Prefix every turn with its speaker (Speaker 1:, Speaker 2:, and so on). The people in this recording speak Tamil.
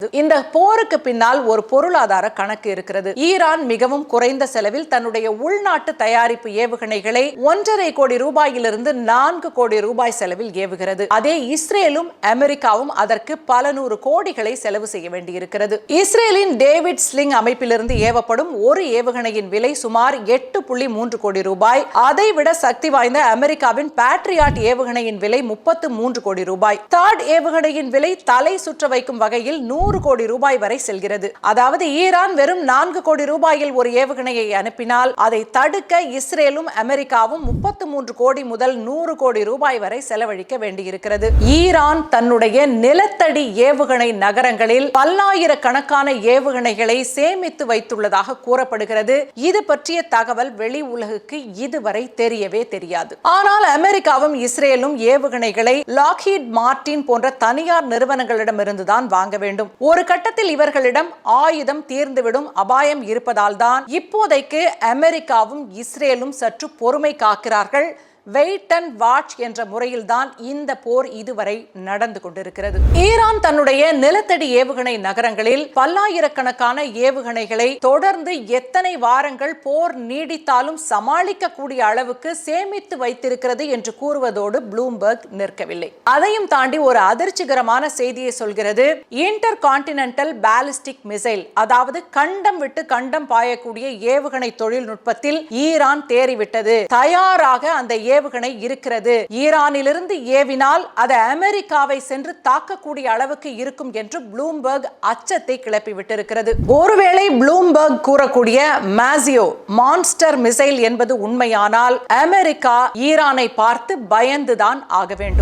Speaker 1: இந்த போருக்கு பின்னால் ஒரு பொருளாதார கணக்கு இருக்கிறது. ஈரான் மிகவும் குறைந்த செலவில் தன்னுடைய உள்நாட்டு தயாரிப்பு ஏவுகணைகளை 1.5 கோடி ரூபாயிலிருந்து 4 கோடி ரூபாய் செலவில் ஏவுகிறது. அதே இஸ்ரேலும் அமெரிக்காவும் அதற்கு பல நூறு கோடிகளை செலவு செய்ய வேண்டியிருக்கிறது. இஸ்ரேலின் டேவிட் ஸ்லிங் அமைப்பிலிருந்து ஏவப்படும் ஒரு ஏவுகணையின் விலை சுமார் 8.3 கோடி ரூபாய். அதைவிட சக்தி வாய்ந்த அமெரிக்காவின் பேட்ரியாட் ஏவுகணையின் விலை 33 கோடி ரூபாய். தாட் ஏவுகணையின் விலை தலை சுற்ற வைக்கும் வகையில் 100 கோடி ரூபாய் வரை செல்கிறது. அதாவது ஈரான் வெறும் 4 கோடி ரூபாயில் ஒரு ஏவுகணையை அனுப்பினால் அதை தடுக்க இஸ்ரேலும் அமெரிக்காவும் 33 கோடி முதல் 100 கோடி ரூபாய் வரை செலவழிக்க வேண்டியிருக்கிறது. ஈரான் தன்னுடைய நிலத்தடி ஏவுகணை நகரங்களில் பல்லாயிரக்கணக்கான ஏவுகணைகளை சேமித்து வைத்துள்ளதாக கூறப்படுகிறது. இது பற்றிய தகவல் வெளி உலகுக்கு இதுவரை தெரியவே தெரியாது. ஆனால் அமெரிக்காவும் இஸ்ரேலும் ஏவுகணைகளை லாக்ஹீட் மார்டின் போன்ற தனியார் நிறுவனங்களிடமிருந்துதான் வாங்க வேண்டும். ஒரு கட்டத்தில் இவர்களிடம் ஆயுதம் தீர்ந்துவிடும் அபாயம் இருப்பதால் தான் இப்போதைக்கு அமெரிக்காவும் இஸ்ரேலும் சற்று பொறுமை காக்கிறார்கள். வெயிட் அண்ட் வாட்ச் என்ற முறையில் தான் இந்த போர் இதுவரை நடந்து கொண்டிருக்கிறது. ஈரான் தன்னுடைய நிலத்தடி ஏவுகணை நகரங்களில் பல்லாயிரக்கணக்கான ஏவுகணைகளை தொடர்ந்து எத்தனை வாரங்கள் போர் நீடித்தாலும் சமாளிக்கக்கூடிய அளவுக்கு சேமித்து வைத்திருக்கிறது என்று கூறுவதோடு ப்ளூம்பர்க் நிற்கவில்லை. அதையும் தாண்டி ஒரு அதிர்ச்சிகரமான செய்தியை சொல்கிறது. இன்டர் கான்டினென்டல் பாலிஸ்டிக் மிசைல், அதாவது கண்டம் விட்டு கண்டம் பாயக்கூடிய ஏவுகணை தொழில்நுட்பத்தில் ஈரான் தேறிவிட்டது. தயாராக அந்த ஏவுகணை இருக்கிறது. ஈரானிலிருந்து ஏவினால் அது அமெரிக்காவை சென்று தாக்கக்கூடிய அளவுக்கு இருக்கும் என்று ப்ளூம்பர்க் அச்சத்தை கிளப்பிவிட்டிருக்கிறது. ஒருவேளை ப்ளூம்பர்க் கூறக்கூடிய மாசியோ மான்ஸ்டர் மிசைல் என்பது உண்மையானால் அமெரிக்கா ஈரானை பார்த்து பயந்துதான் ஆக வேண்டும்.